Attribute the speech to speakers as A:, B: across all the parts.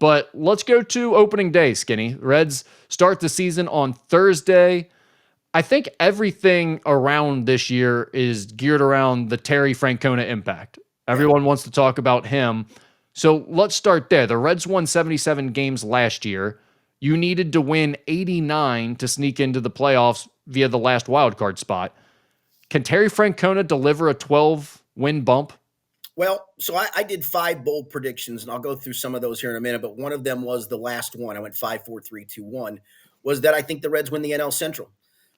A: But let's go to opening day, Skinny. Reds start the season on Thursday. I think everything around this year is geared around the Terry Francona impact. Everyone wants to talk about him. So let's start there. The Reds won 77 games last year. You needed to win 89 to sneak into the playoffs via the last wildcard spot. Can Terry Francona deliver a 12-win bump?
B: Well, so I did 5 bold predictions, and I'll go through some of those here in a minute, but one of them was the last one. I went 5, 4, 3, 2, 1, was that I think the Reds win the NL Central.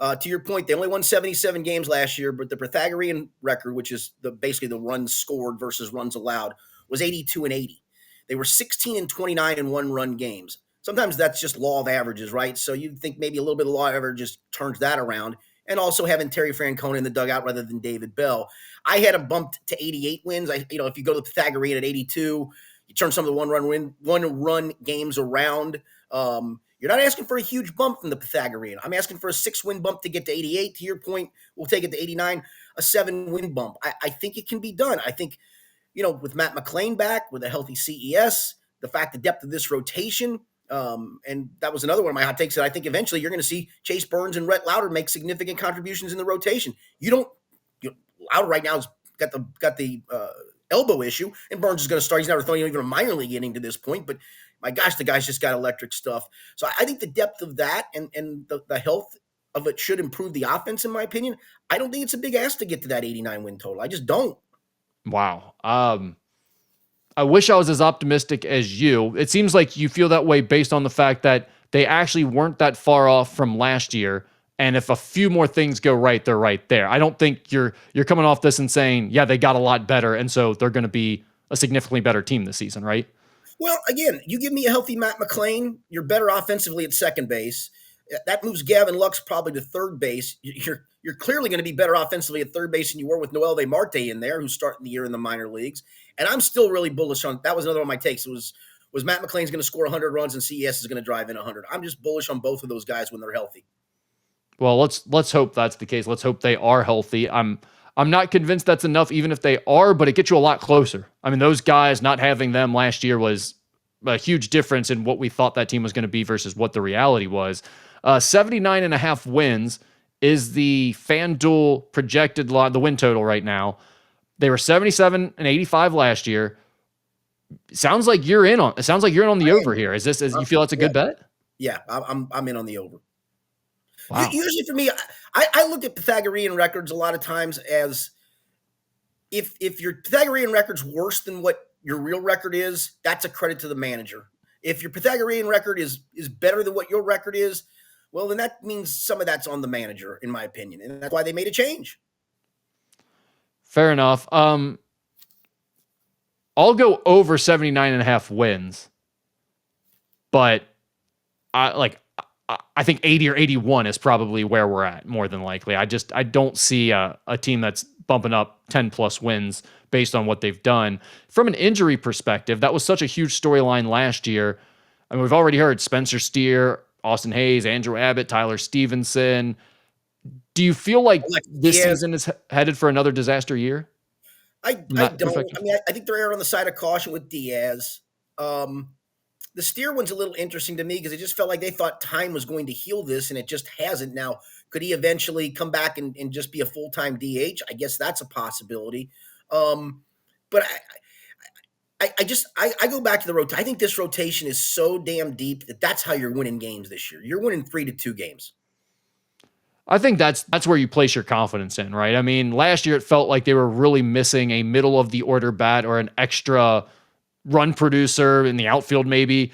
B: To your point, they only won 77 games last year, but the Pythagorean record, which is basically the runs scored versus runs allowed, was 82 and 80. They were 16 and 29 in one-run games. Sometimes that's just law of averages, right? So you'd think maybe a little bit of law of averages turns that around. And also having Terry Francona in the dugout rather than David Bell. I had him bumped to 88 wins. If you go to the Pythagorean at 82, you turn some of the one-run games around. You're not asking for a huge bump from the Pythagorean. I'm asking for a 6-win bump to get to 88. To your point, we'll take it to 89, a 7-win bump. I think it can be done. I think, with Matt McClain back, with a healthy CES, the depth of this rotation, and that was another one of my hot takes that I think eventually you're going to see Chase Burns and Rhett Lauder make significant contributions in the rotation. Lauder right now has got the elbow issue, and Burns is going to start. He's never thrown even a minor league inning to this point, but my gosh, the guy's just got electric stuff. So I think the depth of that and the health of it should improve the offense, in my opinion. I don't think it's a big ask to get to that 89 win total. I just don't.
A: Wow. I wish I was as optimistic as you. It seems like you feel that way based on the fact that they actually weren't that far off from last year. And if a few more things go right, they're right there. I don't think you're coming off this and saying, yeah, they got a lot better, and so they're going to be a significantly better team this season, right?
B: Well, again, you give me a healthy Matt McClain, you're better offensively at second base. That moves Gavin Lux probably to third base. You're clearly going to be better offensively at third base than you were with Noelvi Marte in there, who's starting the year in the minor leagues. And I'm still really bullish on that. Was another one of my takes. It was Matt McClain's going to score 100 runs and CES is going to drive in 100. I'm just bullish on both of those guys when they're healthy.
A: Well, let's hope that's the case. Let's hope they are healthy. I'm not convinced that's enough, even if they are, but it gets you a lot closer. I mean, those guys, not having them last year was a huge difference in what we thought that team was going to be versus what the reality was. 79.5 wins is the FanDuel projected the win total right now. They were 77 and 85 last year. Sounds like you're in on the over here. Is you feel that's a good bet?
B: Yeah, I'm in on the over.
A: Wow.
B: Usually for me, I look at Pythagorean records a lot of times as if your Pythagorean record's worse than what your real record is, that's a credit to the manager. If your Pythagorean record is better than what your record is, well, then that means some of that's on the manager, in my opinion. And that's why they made a change.
A: Fair enough. I'll go over 79.5 wins, but I think 80 or 81 is probably where we're at more than likely. I don't see a team that's bumping up 10 plus wins based on what they've done. From an injury perspective, that was such a huge storyline last year. I mean, we've already heard Spencer Steer, Austin Hayes, Andrew Abbott, Tyler Stevenson. Do you feel like this season is headed for another disaster year?
B: I don't. I mean, I think they're erring on the side of caution with Diaz. The Steer one's a little interesting to me because it just felt like they thought time was going to heal this, and it just hasn't. Now, could he eventually come back and just be a full-time DH? I guess that's a possibility. But I go back to the rotation. I think this rotation is so damn deep that's how you're winning games this year. You're winning 3-2 games.
A: I think that's where you place your confidence in, right? I mean, last year it felt like they were really missing a middle of the order bat or an extra run producer in the outfield, maybe.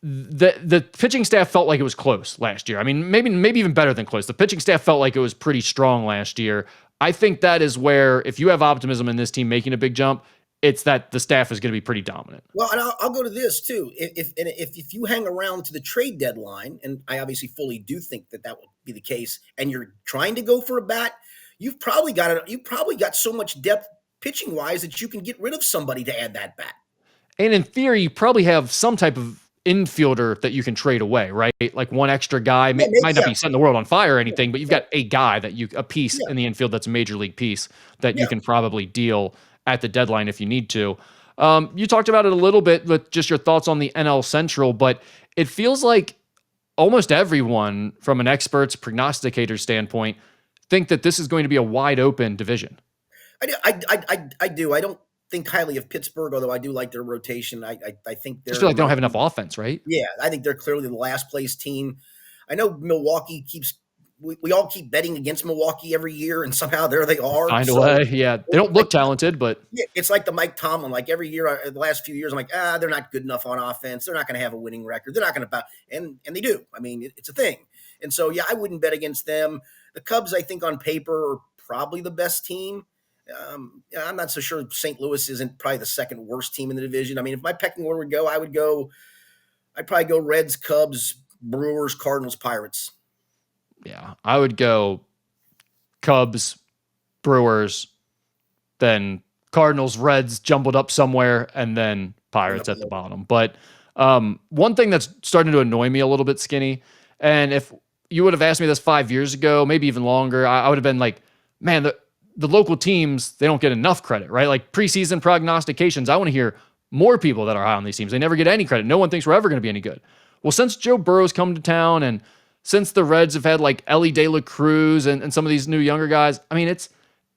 A: The pitching staff felt like it was close last year. I mean, maybe even better than close. The pitching staff felt like it was pretty strong last year. I think that is where, if you have optimism in this team making a big jump, it's that the staff is going to be pretty dominant.
B: Well, and I'll go to this too. If you hang around to the trade deadline, and I obviously fully do think that will be the case, and you're trying to go for a bat, you've probably got so much depth pitching wise that you can get rid of somebody to add that bat.
A: And in theory, you probably have some type of infielder that you can trade away, right? Like one extra guy might not be setting the world on fire or anything, but you've got a guy a piece in the infield that's a major league piece that you can probably deal at the deadline if you need to. You talked about it a little bit with just your thoughts on the NL Central, but it feels like almost everyone from an expert's prognosticator standpoint think that this is going to be a wide open division.
B: I do. I don't think highly of Pittsburgh, although I do like their rotation. I think
A: Just
B: they're
A: feel
B: in
A: like they don't
B: my
A: have enough offense, right?
B: yeah. I think they're clearly the last place team. I know Milwaukee keeps. We all keep betting against Milwaukee every year, and somehow there they are.
A: Find a
B: So
A: way. Yeah. They don't look talented, but
B: yeah, it's like the Mike Tomlin. Like every year, the last few years, I'm like, they're not good enough on offense. They're not going to have a winning record. They're not going to, and they do. I mean, it's a thing. And so, yeah, I wouldn't bet against them. The Cubs, I think, on paper, are probably the best team. I'm not so sure St. Louis isn't probably the second worst team in the division. I mean, if my pecking order would go, I'd probably go Reds, Cubs, Brewers, Cardinals, Pirates.
A: yeah, I would go Cubs, Brewers, then Cardinals, Reds jumbled up somewhere, and then Pirates at the bottom. But one thing that's starting to annoy me a little bit, Skinny, and if you would have asked me this 5 years ago, maybe even longer, I would have been like, man, the local teams, they don't get enough credit, right? Like preseason prognostications, I want to hear more people that are high on these teams. They never get any credit. No one thinks we're ever going to be any good. Well, since Joe Burrow's come to town and since the Reds have had like Ellie De La Cruz and some of these new younger guys, I mean, it's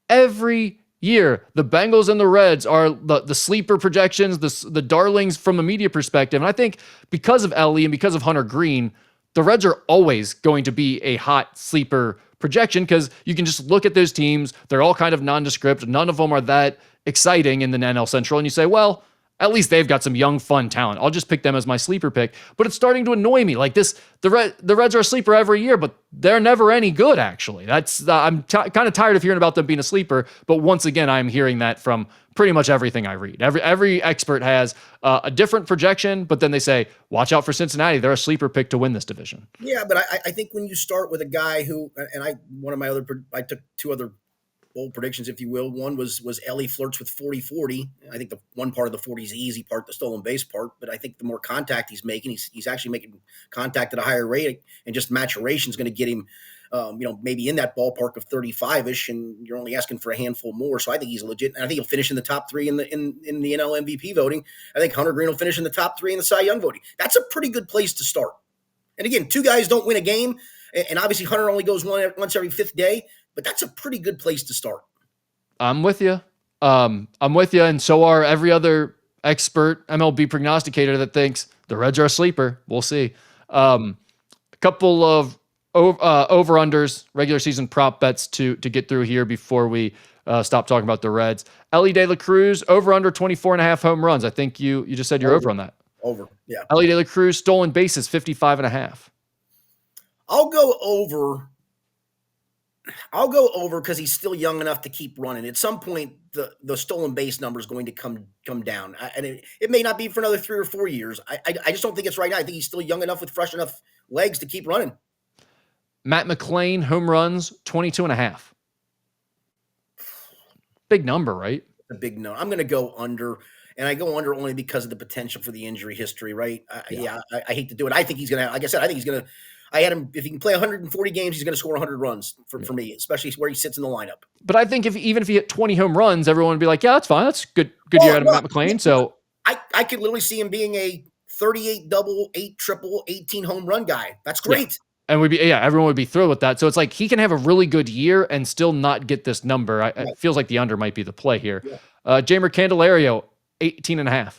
A: every year the Bengals and the Reds are the sleeper projections, the darlings from a media perspective. And I think because of Ellie and because of Hunter Green, the Reds are always going to be a hot sleeper projection because you can just look at those teams. They're all kind of nondescript. None of them are that exciting in the NL Central. And you say, well, at least they've got some young, fun talent. I'll just pick them as my sleeper pick. But it's starting to annoy me. Like this, the Reds are a sleeper every year, but they're never any good. Actually, I'm kind of tired of hearing about them being a sleeper. But once again, I'm hearing that from pretty much everything I read. Every expert has a different projection, but then they say, watch out for Cincinnati. They're a sleeper pick to win this division.
B: Yeah, but I think when you start with a guy who, and I took two other bold predictions, if you will. One was Ellie flirts with 40-40. I think the one part of the 40 is the easy part, the stolen base part. But I think the more contact he's making, he's actually making contact at a higher rate, and just maturation is going to get him, maybe in that ballpark of 35-ish, and you're only asking for a handful more. So I think he's legit, and I think he'll finish in the top three in the NL MVP voting. I think Hunter Green will finish in the top three in the Cy Young voting. That's a pretty good place to start. And again, two guys don't win a game, and obviously Hunter only goes once every fifth day. But that's a pretty good place to start.
A: I'm with you. And so are every other expert MLB prognosticator that thinks the Reds are a sleeper. We'll see. A couple of over-unders, regular season prop bets to get through here before we stop talking about the Reds. Ellie De La Cruz, over-under 24.5 home runs. I think you just said you're over on that.
B: Over, yeah.
A: Ellie De La Cruz, stolen bases, 55.5.
B: I'll go over because he's still young enough to keep running. At some point, the stolen base number is going to come down, and it may not be for another 3 or 4 years. I just don't think it's right now. I think he's still young enough with fresh enough legs to keep running.
A: Matt McClain, home runs, 22.5. Big number, right?
B: A big no. I'm going to go under, and I go under only because of the potential for the injury history, right? I hate to do it. I think he's going to, like I said, I think he's going to. I had him, if he can play 140 games, he's going to score 100 runs for me, especially where he sits in the lineup.
A: But I think even if he hit 20 home runs, everyone would be like, yeah, that's fine. That's good year out of Matt McClain. So
B: I could literally see him being a 38 double, 8 triple, 18 home run guy. That's great.
A: Yeah. And everyone would be thrilled with that. So it's like he can have a really good year and still not get this number. It feels like the under might be the play here. Yeah. Jamer Candelario, 18.5.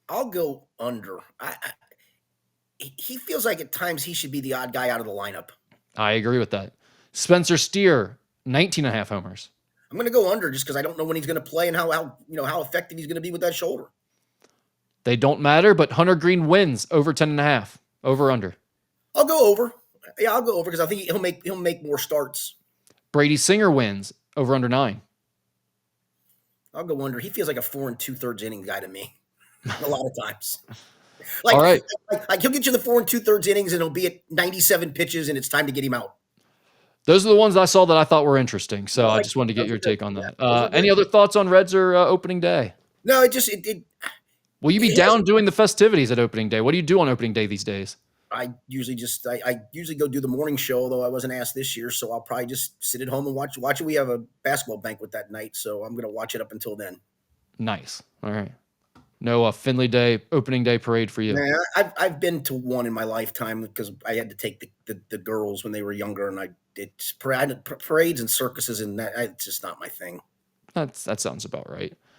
B: I'll go under. He feels like at times he should be the odd guy out of the lineup.
A: I agree with that. Spencer Steer, 19.5 homers.
B: I'm going to go under just because I don't know when he's going to play and how effective he's going to be with that shoulder.
A: They don't matter, but Hunter Green wins over 10.5. Over under.
B: I'll go over. Yeah, I'll go over because I think he'll make more starts.
A: Brady Singer wins over under 9.
B: I'll go under. He feels like a 4 2/3 inning guy to me. A lot of times. Like,
A: all right.
B: Like he'll get you the 4 2/3 innings and it'll be at 97 pitches and it's time to get him out.
A: Those are the ones I saw that I thought were interesting. So I just wanted to get your take on that. Any other thoughts on Reds or opening day?
B: No,
A: Will you be down doing the festivities at opening day? What do you do on opening day these days?
B: I usually go do the morning show, though I wasn't asked this year, so I'll probably just sit at home and watch it. We have a basketball banquet that night, so I'm gonna watch it up until then.
A: Nice. All right. No Finley Day opening day parade for you.
B: Yeah, I've been to one in my lifetime because I had to take the girls when they were younger, and parades and circuses and that it's just not my thing.
A: That sounds about right.